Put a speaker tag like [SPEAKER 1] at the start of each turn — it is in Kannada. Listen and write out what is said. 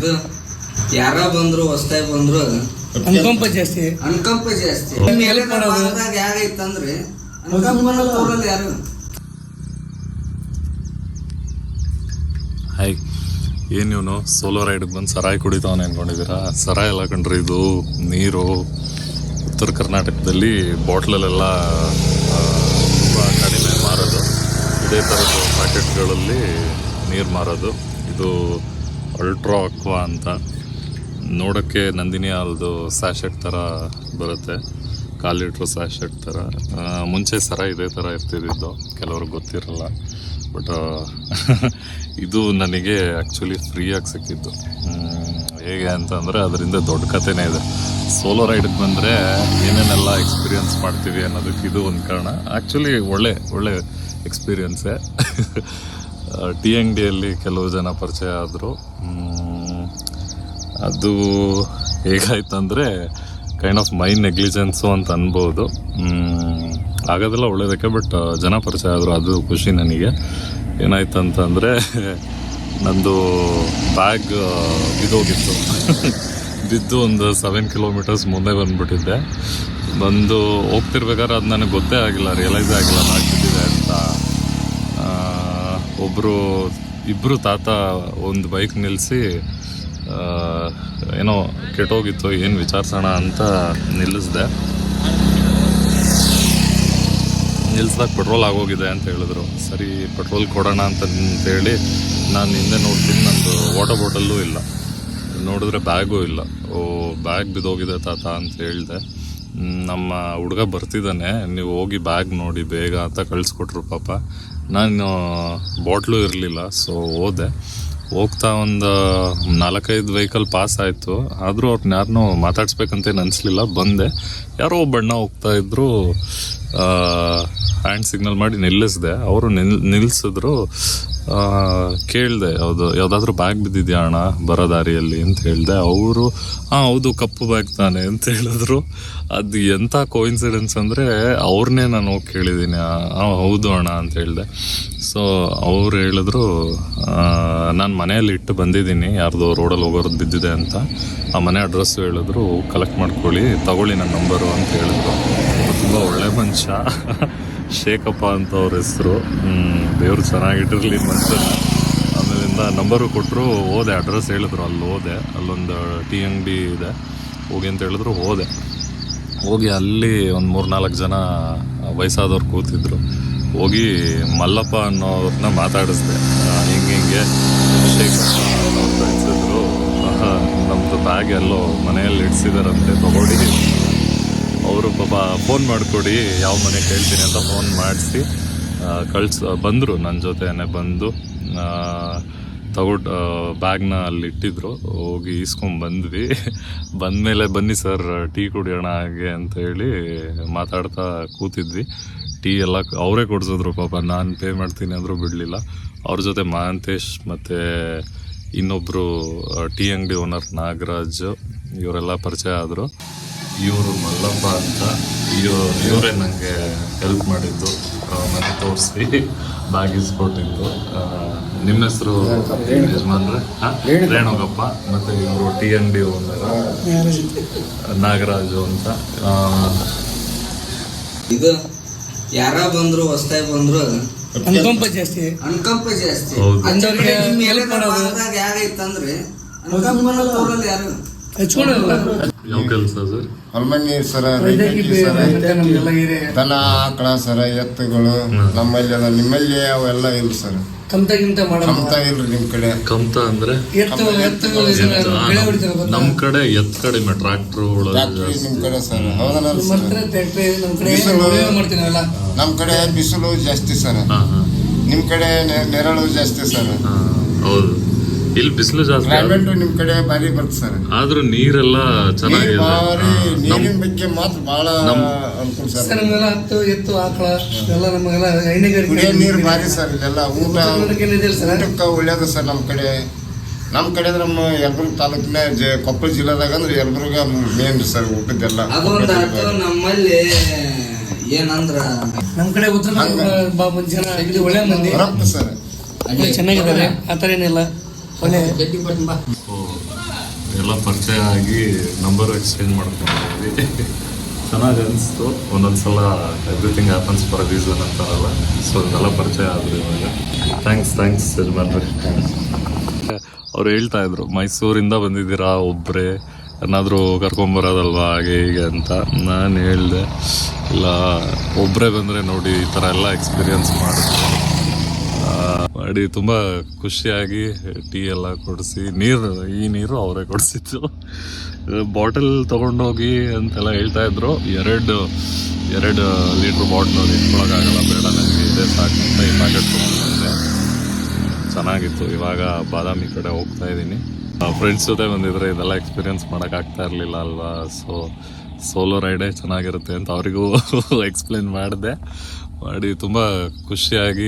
[SPEAKER 1] ಇದು ಯಾರ ಬಂದ್ರು ಹೊಸ್ತಾಗಿ ಬಂದ್ರು
[SPEAKER 2] ಅನುಕಂಪ ಜಾಸ್ತಿ
[SPEAKER 1] ಯಾರೈತಂದ್ರೆ ಅನುಕಂಪ ಯಾರು.
[SPEAKER 3] ಹಾಯ್, ಏನು ಇವನು ಸೋಲೋ ರೈಡ್ಗೆ ಬಂದು ಸರಾಯಿ ಕುಡಿತಾವನೆ ಅಂದ್ಕೊಂಡಿದ್ದೀರಾ? ಸರಾಯಿ ಎಲ್ಲ ಕಂಡ್ರೆ ಇದು ನೀರು. ಉತ್ತರ ಕರ್ನಾಟಕದಲ್ಲಿ ಬಾಟ್ಲಲ್ಲೆಲ್ಲ ತುಂಬ ಕಡಿಮೆ ಮಾರೋದು. ಇದೇ ಥರದ ಪ್ಯಾಕೆಟ್ಗಳಲ್ಲಿ ನೀರು ಮಾರೋದು. ಇದು ಅಲ್ಟ್ರಾ ಅಕ್ವಾ ಅಂತ. ನೋಡೋಕ್ಕೆ ನಂದಿನಿ ಹಾಲ್ದು ಸ್ಯಾಶೆಟ್ ಥರ ಬರುತ್ತೆ, 1/4 ಲೀಟ್ರ್ ಸ್ಯಾಶೆಟ್ ಥರ. ಮುಂಚೆ ಸರಾಯಿ ಇದೇ ಥರ ಇರ್ತಿದ್ದು, ಕೆಲವ್ರಿಗೆ ಗೊತ್ತಿರಲ್ಲ. ಬಟ್ ಇದು ನನಗೆ ಆ್ಯಕ್ಚುಲಿ ಫ್ರೀಯಾಗಿ ಸಿಕ್ಕಿದ್ದು. ಹೇಗೆ ಅಂತಂದರೆ ಅದರಿಂದ ದೊಡ್ಡ ಕಥೆನೇ ಇದೆ. ಸೋಲೋ ರೈಡ್ಗೆ ಬಂದರೆ ಏನೇನೆಲ್ಲ ಎಕ್ಸ್ಪೀರಿಯನ್ಸ್ ಮಾಡ್ತೀವಿ ಅನ್ನೋದಕ್ಕೆ ಇದು ಒಂದು ಕಾರಣ. ಆ್ಯಕ್ಚುಲಿ ಒಳ್ಳೆ ಎಕ್ಸ್ಪೀರಿಯನ್ಸೇ. ಟೀ ಅಂಗಡಿಯಲ್ಲಿ ಕೆಲವು ಜನ ಪರಿಚಯ ಆದರು. ಅದು ಹೇಗಾಯ್ತಂದರೆ ಕೈಂಡ್ ಆಫ್ ಮೈ ನೆಗ್ಲಿಜೆನ್ಸು ಅಂತ ಅನ್ಬೋದು. ಆಗೋದೆಲ್ಲ ಒಳ್ಳೇದಕ್ಕೆ, ಬಟ್ ಜನ ಪರಿಚಯ ಆದರು, ಅದು ಖುಷಿ ನನಗೆ. ಏನಾಯ್ತು ಅಂತಂದರೆ ನಂದು ಬ್ಯಾಗ್ ಬಿದ್ದೋಗಿತ್ತು. ಬಿದ್ದು ಒಂದು 7 ಕಿಲೋಮೀಟರ್ಸ್ ಮುಂದೆ ಬಂದುಬಿಟ್ಟಿದ್ದೆ. ಬಂದು ಹೋಗ್ತಿರ್ಬೇಕಾದ್ರೆ ಅದು ನನಗೆ ಗೊತ್ತೇ ಆಗಿಲ್ಲ, ರಿಯಲೈಸ್ ಆಗಿಲ್ಲ ಬ್ಯಾಗ್ ಬಿದ್ದಿದೆ ಅಂತ. ಇಬ್ಬರು ತಾತ ಒಂದು ಬೈಕ್ ನಿಲ್ಲಿಸಿ ಏನೋ ಕೆಟ್ಟೋಗಿತ್ತು, ಏನು ವಿಚಾರಿಸೋಣ ಅಂತ ನಿಲ್ಲಿಸ್ದಾಗ ಪೆಟ್ರೋಲ್ ಆಗೋಗಿದೆ ಅಂತ ಹೇಳಿದ್ರು. ಸರಿ, ಪೆಟ್ರೋಲ್ ಕೊಡೋಣ ಅಂತೇಳಿ ನಾನು ಹಿಂದೆ ನೋಡ್ತೀನಿ, ನಂದು ವಾಟರ್ ಬಾಟಲ್ಲೂ ಇಲ್ಲ. ನೋಡಿದ್ರೆ ಬ್ಯಾಗೂ ಇಲ್ಲ. ಬ್ಯಾಗ್ ಬಿದ್ದೋಗಿದೆ ತಾತ ಅಂತ ಹೇಳಿದೆ. ನಮ್ಮ ಹುಡುಗ ಬರ್ತಿದ್ದಾನೆ, ನೀವು ಹೋಗಿ ಬ್ಯಾಗ್ ನೋಡಿ ಬೇಗ ಅಂತ ಕಳಿಸ್ಕೊಟ್ರು ಪಾಪ. ನಾನು ಬಾಟ್ಲು ಇರಲಿಲ್ಲ, ಸೊ ಹೋಗ್ತಾ ಒಂದು 4-5 ವೆಹಿಕಲ್ ಪಾಸ್ ಆಯಿತು. ಆದರೂ ಅವ್ರನ್ನ ಯಾರನ್ನೂ ಮಾತಾಡ್ಸ್ಬೇಕಂತೇನು ಅನಿಸ್ಲಿಲ್ಲ. ಬಂದೆ, ಯಾರೋ ಬಣ್ಣ ಹೋಗ್ತಾ ಇದ್ರು, ಹ್ಯಾಂಡ್ ಸಿಗ್ನಲ್ ಮಾಡಿ ನಿಲ್ಲಿಸಿದೆ. ಅವರು ನಿಲ್ಲಿಸಿದ್ರು. ಕೇಳಿದೆ, ಯಾವುದಾದ್ರೂ ಬ್ಯಾಗ್ ಬಿದ್ದಿದ್ಯಾ ಅಣ್ಣ ಬರೋ ದಾರಿಯಲ್ಲಿ ಅಂತ ಹೇಳಿದೆ. ಅವರು ಹೌದು, ಕಪ್ಪು ಬ್ಯಾಗ್ ತಾನೆ ಅಂತ ಹೇಳಿದ್ರು. ಅದು ಎಂಥ ಕೋಇನ್ಸಿಡೆನ್ಸ್ ಅಂದರೆ ಅವ್ರನ್ನೇ ನಾನು ಹೋಗಿ ಕೇಳಿದ್ದೀನಿ. ಹೌದು ಅಣ್ಣ ಅಂತ ಹೇಳಿದೆ. ಸೊ ಅವ್ರು ಹೇಳಿದ್ರು, ನಾನು ಮನೆಯಲ್ಲಿ ಇಟ್ಟು ಬಂದಿದ್ದೀನಿ, ಯಾರ್ದೋ ರೋಡಲ್ಲಿ ಹೋಗೋದು ಬಿದ್ದಿದೆ ಅಂತ. ಆ ಮನೆ ಅಡ್ರೆಸ್ಸು ಹೇಳಿದ್ರು, ಕಲೆಕ್ಟ್ ಮಾಡ್ಕೊಳ್ಳಿ, ತಗೊಳ್ಳಿ ನನ್ನ ನಂಬರು ಅಂತ ಹೇಳಿದ್ರು. ತುಂಬ ಒಳ್ಳೆ ಮನುಷ್ಯ, ಶೇಖಪ್ಪ ಅಂತ ಅವ್ರ ಹೆಸರು. ದೇವ್ರು ಚೆನ್ನಾಗಿಟ್ಟಿರಲಿ ಮನುಷ್ಯನ. ಆಮೇಲಿಂದ ನಂಬರು ಕೊಟ್ಟರು, ಹೋದೆ. ಅಡ್ರೆಸ್ ಹೇಳಿದ್ರು, ಅಲ್ಲಿ ಹೋದೆ. ಅಲ್ಲೊಂದು ಟೀ ಅಂಗಡಿ ಇದೆ, ಹೋಗಿ ಅಂತ ಹೇಳಿದ್ರು. ಹೋಗಿ ಅಲ್ಲಿ ಒಂದು 3-4 ಜನ ವಯಸ್ಸಾದವ್ರು ಕೂತಿದ್ರು. ಹೋಗಿ ಮಲ್ಲಪ್ಪ ಅನ್ನೋರನ್ನ ಮಾತಾಡಿಸ್ದೆ. ಹಿಂಗೆ ಶೇಖಪ್ಪ ಅನ್ನೋರು ಕಳಿಸಿದ್ರು, ನಮ್ಮದು ಬ್ಯಾಗ್ ಎಲ್ಲೋ ಮನೆಯಲ್ಲಿ ಇಡ್ಸಿದಾರಂತೆ, ತಗೊಳ್ಳಿ. ಅವರು ಪಾಪ ಫೋನ್ ಮಾಡಿಕೊಡಿ, ಯಾವ ಮನೆ ಕೇಳ್ತೀನಿ ಅಂತ ಫೋನ್ ಮಾಡಿಸಿ ಬಂದರು. ನನ್ನ ಜೊತೆನೇ ಬಂದು ಬ್ಯಾಗ್ನ ಅಲ್ಲಿ ಇಟ್ಟಿದ್ರು. ಹೋಗಿ ಬಂದ್ವಿ. ಬಂದಮೇಲೆ ಬನ್ನಿ ಸರ್ ಟೀ ಕುಡಿಯೋಣ ಹಾಗೆ ಅಂತ ಹೇಳಿ ಮಾತಾಡ್ತಾ ಕೂತಿದ್ವಿ. ಟೀ ಎಲ್ಲ ಅವರೇ ಕೊಡಿಸಿದ್ರು ಪಾಪ. ನಾನು ಪೇ ಮಾಡ್ತೀನಿ ಅಂದರೂ ಬಿಡಲಿಲ್ಲ. ಅವ್ರ ಜೊತೆ ಮಹಾಂತೇಶ್ ಮತ್ತು ಇನ್ನೊಬ್ಬರು ಟೀ ಅಂಗಡಿ ಓನರ್ ನಾಗರಾಜ್, ಇವರೆಲ್ಲ ಪರಿಚಯ ಆದರು. ಇವರು ಮಲ್ಲಪ್ಪ ಅಂತ, ಇವರೇ ನನಗೆ ಹೆಲ್ಪ್ ಮಾಡಿದ್ದು, ಮನೆ ತೋರಿಸಿ ಬ್ಯಾಗ್ ಇಸ್ಕೊಟ್ಟಿದ್ದು. ನಿಮ್ಮ ಹೆಸರು ಯಜಮಾನ್ರೆ? ರೇಣುಗಪ್ಪ. ಮತ್ತು ಇವರು ಟೀ ಅಂಗಡಿ ಓನರ್ ನಾಗರಾಜು ಅಂತ.
[SPEAKER 1] ಇದು ಯಾರ ಬಂದ್ರು ಹೊಸ್ತಾಗಿ ಬಂದ್ರು
[SPEAKER 2] ಅನುಕಂಪ ಜಾಸ್ತಿ.
[SPEAKER 1] ಯಾರೈತಂದ್ರೆ ಯಾರು
[SPEAKER 3] ಯಾವ ಕೆಲಸ ಸರ್?
[SPEAKER 4] ಹೊಲ್ಮನಿ ಸರ, ದನ ಆಕಳ ಸರ, ಎತ್ತುಗಳು ನಮ್ಮಲ್ಲಿ ಅದ. ನಿಮ್ಮಲ್ಲಿ ಅವೆಲ್ಲ ಇಲ್ಲ ಸರ್?
[SPEAKER 2] ಕಮ್ತ
[SPEAKER 4] ಇಲ್ರಿ ನಿಮ್ ಕಡೆ?
[SPEAKER 3] ಕಮ್ತ ಅಂದ್ರೆ ನಮ್ ಕಡೆ ಎತ್ ಕಡಿಮೆ, ಟ್ರಾಕ್ಟರ್ಗಳು
[SPEAKER 4] ನಿಮ್ ಕಡೆ ಸರ್? ಹೌದಲ್ಲ. ನಮ್ ಕಡೆ ಬಿಸಿಲು ಜಾಸ್ತಿ ಸರ್, ನಿಮ್ ಕಡೆ ನೆರಳು ಜಾಸ್ತಿ ಸರ್.
[SPEAKER 3] ಹೌದು, ಇಲ್ಲಿ ಬಿಸಿಲು ಜಾಸ್ತಿ.
[SPEAKER 4] ಕ್ಲೈಮೇಟ್ ನಿಮ್ ಕಡೆ ಬಾರಿ ಬರ್ತದೆ ಸರ್.
[SPEAKER 3] ಆದ್ರೂ ನೀರೆಲ್ಲ ಚೆನ್ನಾಗಿದೆ.
[SPEAKER 4] ನೀರಿನ ಬಗ್ಗೆ ಮಾತ್ರ ಬಹಳ ಅನುಕೂಲ ಸರ್.
[SPEAKER 2] ಎತ್ತು ಆಕಳ ಎಲ್ಲ ನಮಗೆಲ್ಲ ಹೈನುಗಾರಿಕೆ
[SPEAKER 4] ನೀರು ಬಾರಿ ಸರ್. ಇಲ್ಲೆಲ್ಲ ಊಟಕ್ಕೆ ಒಳ್ಳೇದು ಸರ್. ನಮ್ಮ ಕಡೆ ನಮ್ಮ ಯಲಬುರ್ಗ ತಾಲೂಕಿನ ಕೊಪ್ಪಳ ಜಿಲ್ಲೆದಾಗ ಅಂದ್ರೆ ಯಲಬುರ್ಗ ಮೇನ್ ಸರ್ ಊಟದ್ದೆಲ್ಲ.
[SPEAKER 1] ನಮ್ಮಲ್ಲಿ ಏನಂದ್ರ
[SPEAKER 2] ನಮ್ ಕಡೆ ಜನ ಒಳ್ಳೆ ಮಂದಿ
[SPEAKER 4] ಸರ್,
[SPEAKER 2] ಚೆನ್ನಾಗಿದ್ದಾರೆ. ಆ ಥರ ಏನಿಲ್ಲ, ಒಳ್ಳೆ
[SPEAKER 3] ಎಲ್ಲ ಪರಿಚಯ ಆಗಿ ನಂಬರ್ ಎಕ್ಸ್ಚೇಂಜ್ ಮಾಡ್ಕೊಂಡಿದ್ವಿ. ಚೆನ್ನಾಗಿ ಅನಿಸ್ತು. ಒಂದೊಂದ್ಸಲ everything happens for a reason ಅಂತಾರಲ್ಲ, ಸೊ ಅದೆಲ್ಲ ಪರಿಚಯ ಆದ್ರು ಇವಾಗ. ಥ್ಯಾಂಕ್ಸ್ ಯಜಮಾನ್ರಿ. ಅವ್ರು ಹೇಳ್ತಾ ಇದ್ರು ಮೈಸೂರಿಂದ ಬಂದಿದ್ದೀರಾ ಒಬ್ಬರೇ ಏನಾದರೂ ಕರ್ಕೊಂಬರೋದಲ್ವಾ ಹಾಗೆ ಹೀಗೆ ಅಂತ. ನಾನು ಹೇಳಿದೆ ಇಲ್ಲ, ಒಬ್ಬರೇ ಬಂದರೆ ನೋಡಿ ಈ ಥರ ಎಲ್ಲ ಎಕ್ಸ್ಪೀರಿಯನ್ಸ್ ಮಾಡಿ ತುಂಬ ಖುಷಿಯಾಗಿ ಟೀ ಎಲ್ಲ ಕೊಡಿಸಿ, ಈ ನೀರು ಅವರೇ ಕೊಡಿಸಿದ್ದು. ಬಾಟಲ್ ತೊಗೊಂಡೋಗಿ ಅಂತೆಲ್ಲ ಹೇಳ್ತಾ ಇದ್ರು. ಎರಡು ಲೀಟ್ರ್ ಬಾಟ್ಲ್ ಇಟ್ಕೊಳಕ್ಕಾಗಲ್ಲ, ಬೇಡ ನನಗೆ ಇದೇ ಸಾಕು ಅಂತ ಈ ಪ್ಯಾಕೆಟ್ ತೊಗೊಂಡಿದ್ದೆ. ಚೆನ್ನಾಗಿತ್ತು. ಇವಾಗ ಬಾದಾಮಿ ಕಡೆ ಹೋಗ್ತಾ ಇದ್ದೀನಿ. ಫ್ರೆಂಡ್ಸ್ ಜೊತೆ ಬಂದಿದ್ರೆ ಇದೆಲ್ಲ ಎಕ್ಸ್ಪೀರಿಯನ್ಸ್ ಮಾಡೋಕ್ಕಾಗ್ತಾ ಇರಲಿಲ್ಲ ಅಲ್ವಾ. ಸೊ ಸೋಲೋ ರೈಡೇ ಚೆನ್ನಾಗಿರುತ್ತೆ ಅಂತ ಅವರಿಗೂ ಎಕ್ಸ್ಪ್ಲೇನ್ ಮಾಡಿ ತುಂಬ ಖುಷಿಯಾಗಿ